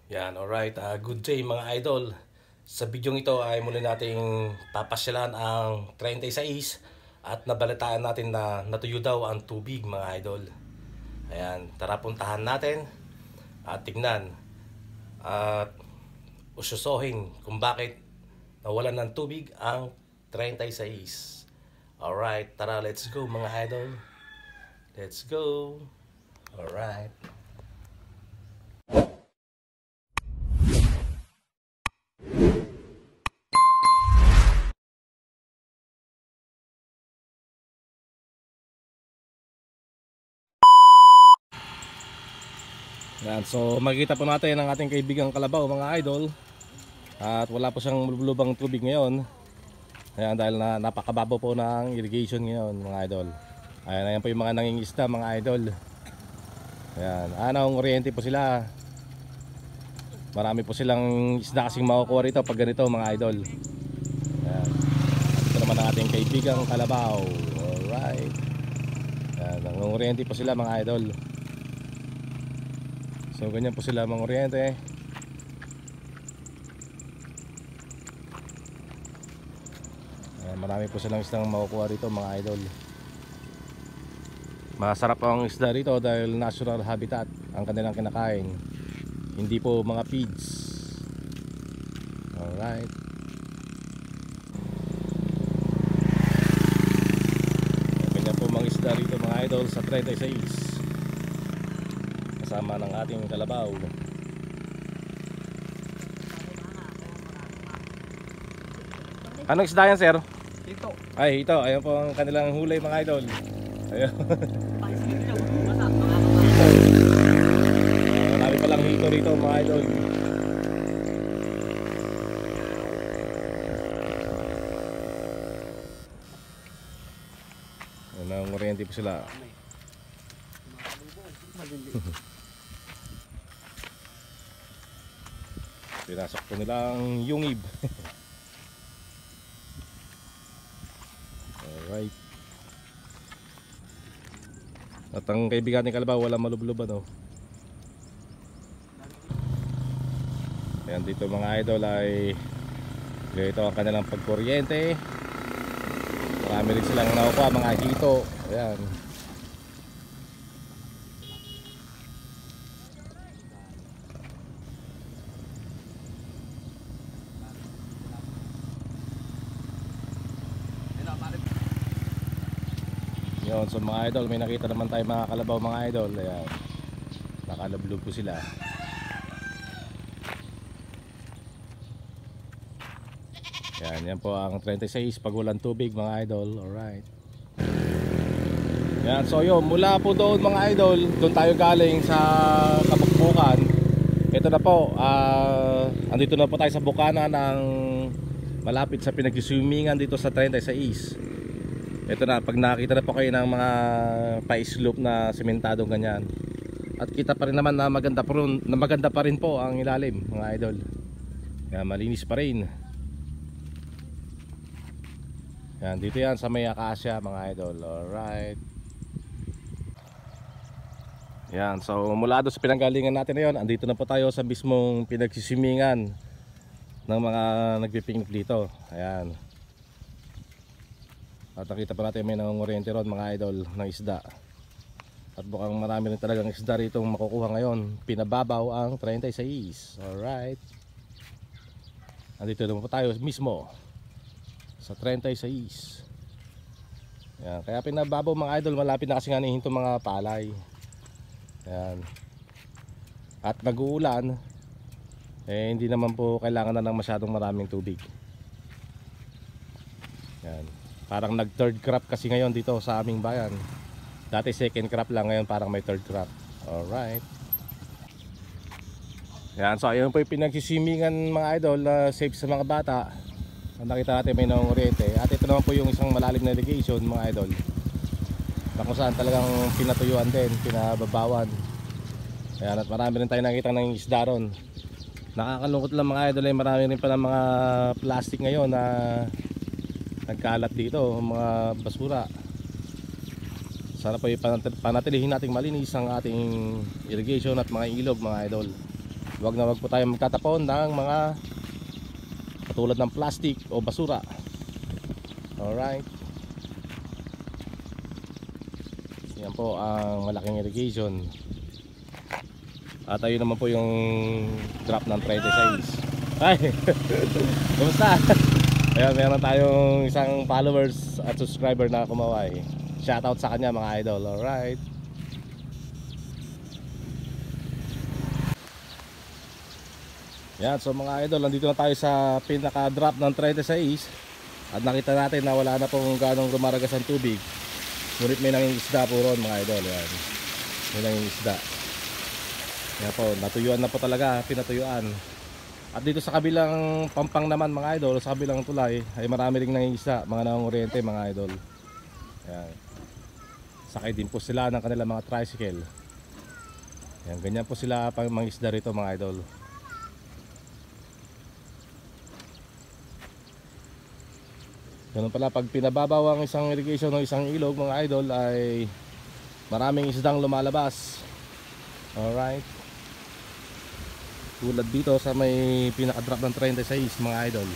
Yan, alright. Good day mga idol. Sa video ito ay muli nating papasyalan ang 36 at nabalitaan natin na natuyo daw ang tubig mga idol. Ayan, tara puntahan natin at tignan at ususohin kung bakit nawalan ng tubig ang 36. Alright, tara let's go mga idol. Let's go. Alright. Yan, so makikita po natin ang ating kaibigang kalabaw mga idol. At wala po siyang lubang tubig ngayon. Ayan, dahil na napakababaw po ng irrigation ngayon mga idol. Ayan po yung mga nangingisda mga idol. Ayan, anong oriente po sila. Marami po silang isda kasing makukuha rito pag ganito mga idol. Ayan, ito naman ang ating kaibigang kalabaw. Alright. Ayan, ang oriente po sila mga idol. So ganyan po sila mga oriente. Marami po silang isdang makukuha rito mga idol. Masarap ang isda rito dahil natural habitat ang kanilang kinakain. Hindi po mga feeds. Alright. Ganyan po mga isda rito mga idol sa 36. Kasama ng ating kalabaw. Anong isda yan sir? Ito. Ay, ito. Ayan po ang kanilang hulay mga idol. Ayan. Marami palang hito rito mga idol. Ayan ang oriente po sila. Pinasok po nilang yungib. Alright. At ang kaibigan ni kalabaw walang malubluban oh. Ayan dito mga idol ay ganito ang kanilang pagkuryente. Marami rin silang nakukuha mga hito. Ayan. Yun, so mga idol, may nakita naman tayo mga kalabaw mga idol. Ayan, nakalablog po sila. Yan po ang 36 pag walang tubig mga idol. Alright. Yan, so yun, mula po doon mga idol, doon tayo galing sa Kabukbukan. Ito na po, andito na po tayo sa bukana ng malapit sa pinag-swimingan dito sa 36. Ito na, pag nakita na po kayo ng mga pa-slope na sementadong ganyan. At kita pa rin naman na maganda pa rin po ang ilalim mga idol. Yan, malinis pa rin. Yan, dito yan sa may Acacia mga idol. Alright. Yan, so mula doon sa pinanggalingan natin na yun, andito na po tayo sa mismong pinagsisimingan ng mga nagpipiknik dito. Ayan. At nakita pa natin may nangungoriente ron mga idol ng isda. At mukhang marami rin talagang isda rito makukuha ngayon. Pinababaw ang 36. Alright. Andito naman po tayo mismo sa 36. Yan. Kaya pinababaw mga idol, malapit na kasi nga nihinto mga palay. Yan. At nag-uulan, hindi naman po kailangan na ng masyadong maraming tubig. Yan. Parang nag third crop kasi ngayon dito sa aming bayan. Dati second crop lang, ngayon parang may third crop. Alright. Yan, so ayun po yung pinagsisimingan mga idol, safe sa mga bata. Nakita natin may nangungoriente. At ito naman po yung isang malalim na irrigation mga idol, na kung saan talagang pinatuyuan din, pinababawan. Ayan, at marami rin tayo nakita ng isda ron. Nakakalungkot lang mga idol, marami rin pala mga plastic ngayon na nagkalat dito, mga basura. Sana po panatilihin nating malinis ang ating irrigation at mga ilog mga idol. wag po tayo magtatapon ng mga katulad ng plastic o basura. Alright, yan po ang malaking irrigation. At ayun naman po yung drop ng 36. Ay, kumusta? Ayan, meron tayong isang followers at subscriber na kumaway. Shoutout sa kanya mga idol. Alright. Yan, so mga idol, nandito na tayo sa pinaka-drop ng 36. At nakita natin na wala na pong ganong lumaragas ang tubig. Ngunit may nanging isda po ron mga idol. Yan, may nanging isda. Yan po, natuyuan na po talaga, pinatuyuan. At dito sa kabilang pampang naman mga idol, sa kabilang tulay ay marami ring nanging isda, mga nangunguryente mga idol. Yan. Sakay din po sila ng kanilang mga tricycle. Yan, ganyan po sila pang mangisda rito mga idol. Ganun pala, pag pinababaw ang isang irrigation ng isang ilog mga idol ay maraming isdang lumalabas. Alright. Tulad dito sa may pinaka-drop ng 36 mga idol.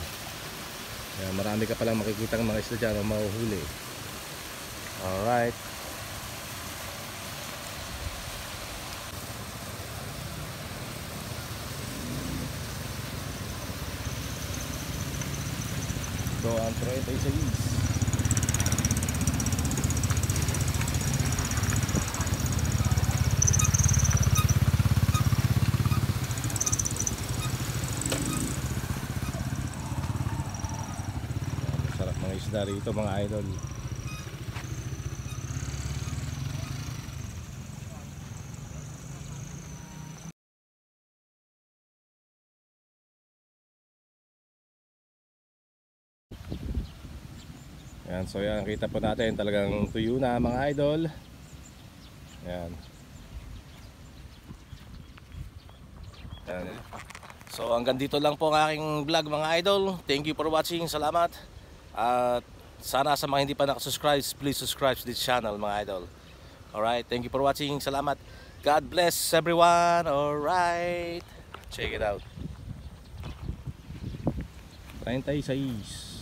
Ayan, marami ka palang makikita ng mga isda dyan o mahuhuli. Alright. So ang 36 mga isda rito mga idol. Yan, so yan, kita po natin talagang tuyo na mga idol. Yan. Yan. So hanggang dito lang po ang aking vlog mga idol. Thank you for watching, salamat. At sana sa mga hindi pa nakasubscribe, please subscribe to this channel mga idol. Alright, thank you for watching, salamat. God bless everyone. Alright, check it out. 36